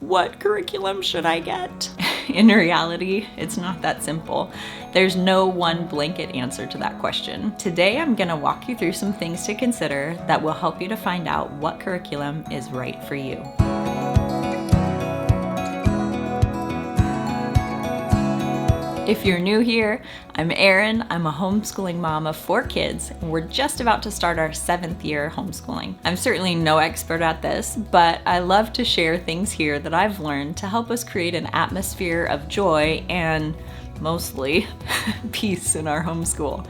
what curriculum should I get? In reality, it's not that simple. There's no one blanket answer to that question. Today, I'm gonna walk you through some things to consider that will help you to find out what curriculum is right for you. If you're new here, I'm Erin. I'm a homeschooling mom of 4 kids, and we're just about to start our 7th year homeschooling. I'm certainly no expert at this, but I love to share things here that I've learned to help us create an atmosphere of joy and, mostly, peace in our homeschool.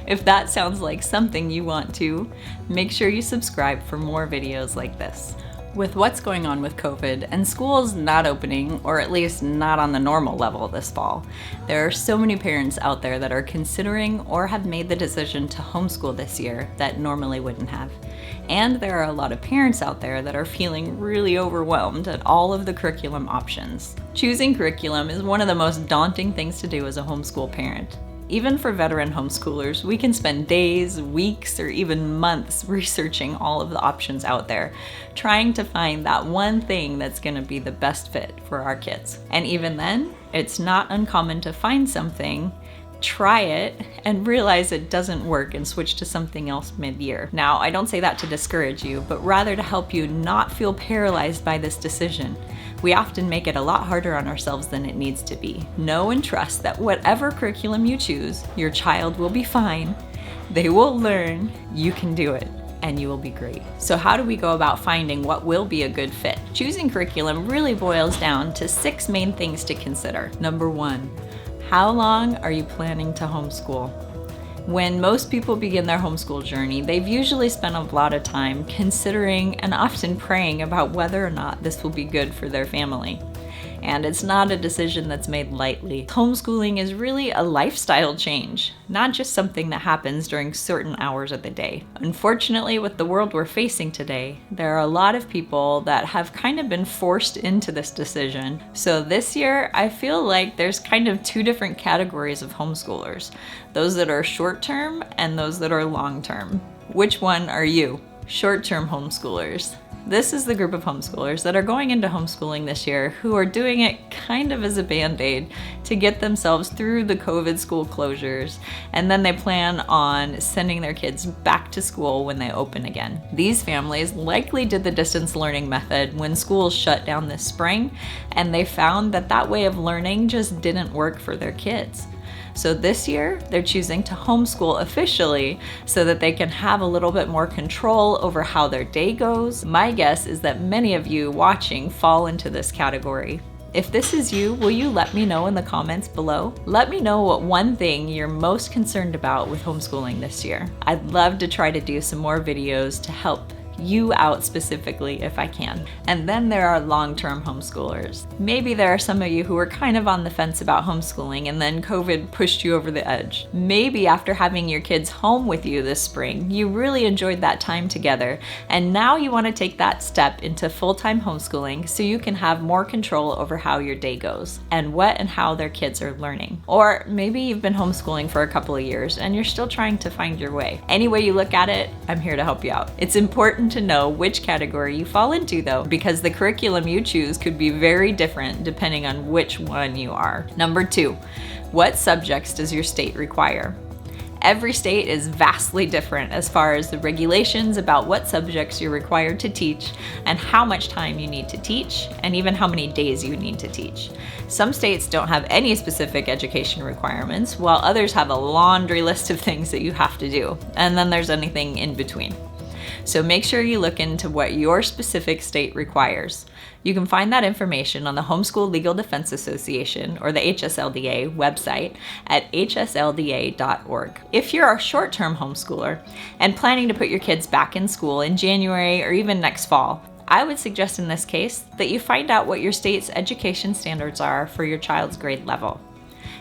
If that sounds like something you want to, make sure you subscribe for more videos like this. With what's going on with COVID and schools not opening, or at least not on the normal level this fall, there are so many parents out there that are considering or have made the decision to homeschool this year that normally wouldn't have. And there are a lot of parents out there that are feeling really overwhelmed at all of the curriculum options. Choosing curriculum is one of the most daunting things to do as a homeschool parent. Even for veteran homeschoolers, we can spend days, weeks, or even months researching all of the options out there, trying to find that one thing that's going to be the best fit for our kids. And even then, it's not uncommon to find something, try it, and realize it doesn't work and switch to something else mid-year. Now, I don't say that to discourage you, but rather to help you not feel paralyzed by this decision. We often make it a lot harder on ourselves than it needs to be. Know and trust that whatever curriculum you choose, your child will be fine, they will learn, you can do it, and you will be great. So how do we go about finding what will be a good fit? Choosing curriculum really boils down to 6 main things to consider. Number 1, how long are you planning to homeschool? When most people begin their homeschool journey, they've usually spent a lot of time considering and often praying about whether or not this will be good for their family. And it's not a decision that's made lightly. Homeschooling is really a lifestyle change, not just something that happens during certain hours of the day. Unfortunately, with the world we're facing today, there are a lot of people that have kind of been forced into this decision. So this year, I feel like there's kind of 2 different categories of homeschoolers. Those that are short-term and those that are long-term. Which one are you? Short-term homeschoolers. This is the group of homeschoolers that are going into homeschooling this year who are doing it kind of as a band-aid to get themselves through the COVID school closures, and then they plan on sending their kids back to school when they open again. These families likely did the distance learning method when schools shut down this spring, and they found that that way of learning just didn't work for their kids. So this year, they're choosing to homeschool officially so that they can have a little bit more control over how their day goes. My guess is that many of you watching fall into this category. If this is you, will you let me know in the comments below? Let me know what one thing you're most concerned about with homeschooling this year. I'd love to try to do some more videos to help you out specifically if I can. And then there are long-term homeschoolers. Maybe there are some of you who are kind of on the fence about homeschooling and then COVID pushed you over the edge. Maybe after having your kids home with you this spring, you really enjoyed that time together, and now you want to take that step into full-time homeschooling so you can have more control over how your day goes and what and how their kids are learning. Or maybe you've been homeschooling for a couple of years and you're still trying to find your way. Any way you look at it, I'm here to help you out. It's important to know which category you fall into though, because the curriculum you choose could be very different depending on which one you are. Number 2, what subjects does your state require? Every state is vastly different as far as the regulations about what subjects you're required to teach and how much time you need to teach, and even how many days you need to teach. Some states don't have any specific education requirements, while others have a laundry list of things that you have to do, and then there's anything in between. So make sure you look into what your specific state requires. You can find that information on the Homeschool Legal Defense Association, or the HSLDA website at hslda.org. If you're a short-term homeschooler and planning to put your kids back in school in January or even next fall, I would suggest in this case that you find out what your state's education standards are for your child's grade level.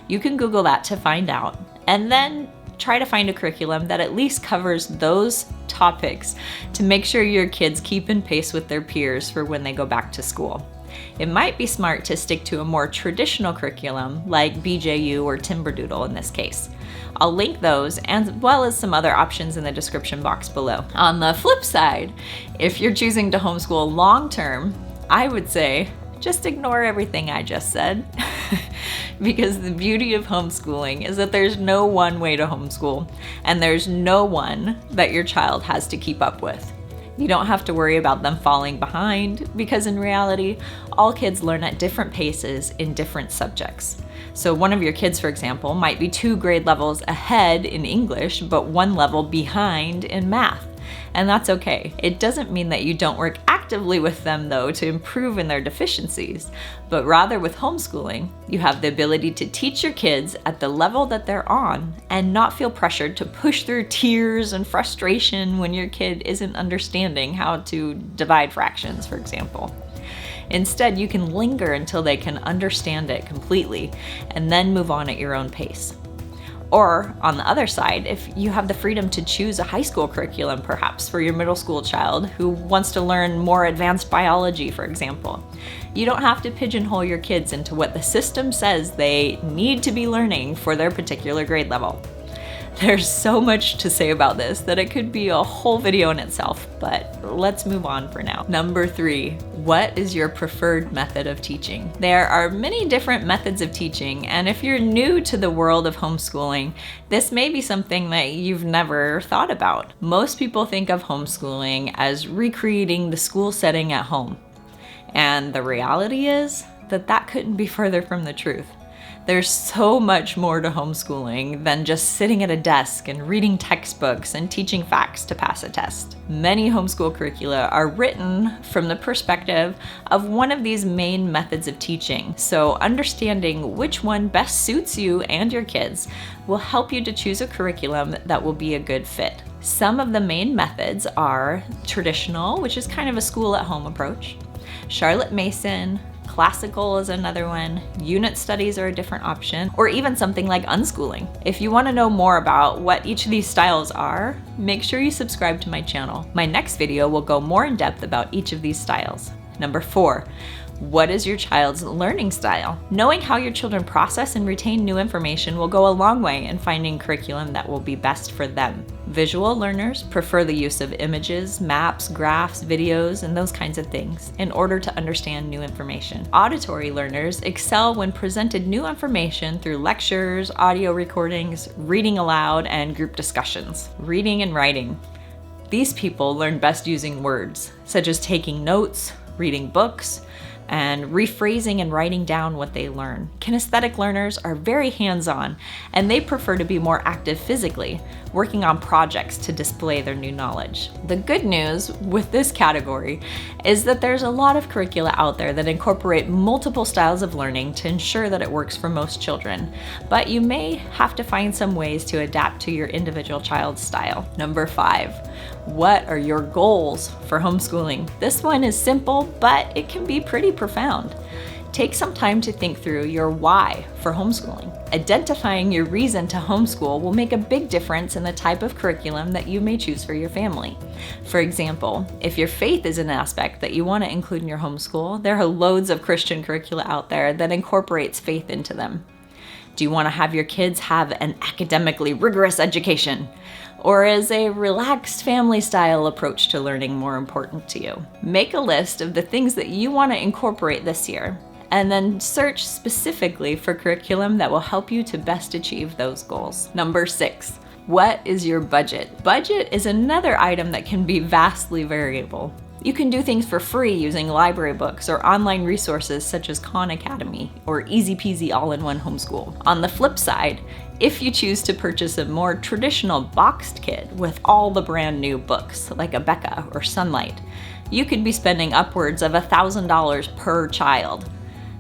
You can Google that to find out, and then try to find a curriculum that at least covers those topics to make sure your kids keep in pace with their peers for when they go back to school. It might be smart to stick to a more traditional curriculum like BJU or Timberdoodle in this case. I'll link those as well as some other options in the description box below. On the flip side, if you're choosing to homeschool long term, I would say just ignore everything I just said. Because the beauty of homeschooling is that there's no one way to homeschool, and there's no one that your child has to keep up with. You don't have to worry about them falling behind, because in reality, all kids learn at different paces in different subjects. So one of your kids, for example, might be 2 grade levels ahead in English, but 1 level behind in math. And that's okay. It doesn't mean that you don't work actively with them, though, to improve in their deficiencies. But rather, with homeschooling, you have the ability to teach your kids at the level that they're on and not feel pressured to push through tears and frustration when your kid isn't understanding how to divide fractions, for example. Instead, you can linger until they can understand it completely and then move on at your own pace. Or on the other side, if you have the freedom to choose a high school curriculum, perhaps for your middle school child who wants to learn more advanced biology, for example, you don't have to pigeonhole your kids into what the system says they need to be learning for their particular grade level. There's so much to say about this that it could be a whole video in itself, but let's move on for now. Number 3, what is your preferred method of teaching? There are many different methods of teaching, and if you're new to the world of homeschooling, this may be something that you've never thought about. Most people think of homeschooling as recreating the school setting at home, and the reality is that that couldn't be further from the truth. There's so much more to homeschooling than just sitting at a desk and reading textbooks and teaching facts to pass a test. Many homeschool curricula are written from the perspective of one of these main methods of teaching, so understanding which one best suits you and your kids will help you to choose a curriculum that will be a good fit. Some of the main methods are traditional, which is kind of a school-at-home approach, Charlotte Mason, classical is another one, unit studies are a different option, or even something like unschooling. If you want to know more about what each of these styles are, make sure you subscribe to my channel. My next video will go more in depth about each of these styles. Number 4, what is your child's learning style? Knowing how your children process and retain new information will go a long way in finding curriculum that will be best for them. Visual learners prefer the use of images, maps, graphs, videos, and those kinds of things in order to understand new information. Auditory learners excel when presented new information through lectures, audio recordings, reading aloud, and group discussions. Reading and writing. These people learn best using words, such as taking notes, reading books, and rephrasing and writing down what they learn. Kinesthetic learners are very hands-on, and they prefer to be more active physically, working on projects to display their new knowledge. The good news with this category is that there's a lot of curricula out there that incorporate multiple styles of learning to ensure that it works for most children, but you may have to find some ways to adapt to your individual child's style. Number 5, what are your goals for homeschooling? This one is simple, but it can be pretty profound. Take some time to think through your why for homeschooling. Identifying your reason to homeschool will make a big difference in the type of curriculum that you may choose for your family. For example, if your faith is an aspect that you want to include in your homeschool, there are loads of Christian curricula out there that incorporates faith into them. Do you want to have your kids have an academically rigorous education? Or is a relaxed family style approach to learning more important to you? Make a list of the things that you want to incorporate this year, and then search specifically for curriculum that will help you to best achieve those goals. Number 6, what is your budget? Budget is another item that can be vastly variable. You can do things for free using library books or online resources such as Khan Academy or Easy Peasy All-in-One Homeschool. On the flip side, if you choose to purchase a more traditional boxed kit with all the brand new books like a Becca or Sunlight, you could be spending upwards of $1,000 per child.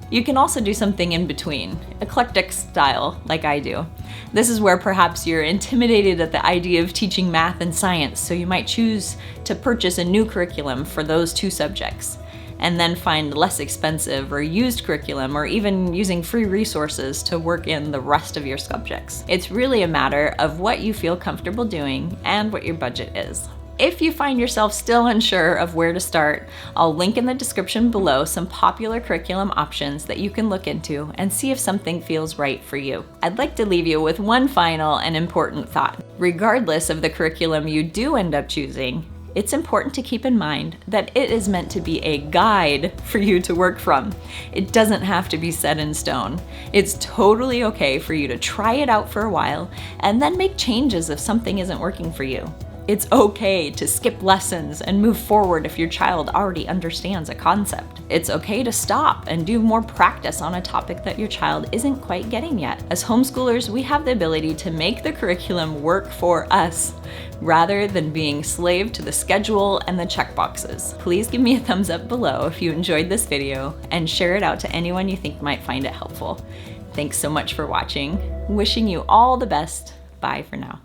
You can also do something in between, eclectic style like I do. This is where perhaps you're intimidated at the idea of teaching math and science, so you might choose to purchase a new curriculum for those 2 subjects, and then find less expensive or used curriculum, or even using free resources to work in the rest of your subjects. It's really a matter of what you feel comfortable doing and what your budget is. If you find yourself still unsure of where to start, I'll link in the description below some popular curriculum options that you can look into and see if something feels right for you. I'd like to leave you with one final and important thought. Regardless of the curriculum you do end up choosing, it's important to keep in mind that it is meant to be a guide for you to work from. It doesn't have to be set in stone. It's totally okay for you to try it out for a while and then make changes if something isn't working for you. It's okay to skip lessons and move forward if your child already understands a concept. It's okay to stop and do more practice on a topic that your child isn't quite getting yet. As homeschoolers, we have the ability to make the curriculum work for us, rather than being slave to the schedule and the checkboxes. Please give me a thumbs up below if you enjoyed this video and share it out to anyone you think might find it helpful. Thanks so much for watching. Wishing you all the best. Bye for now.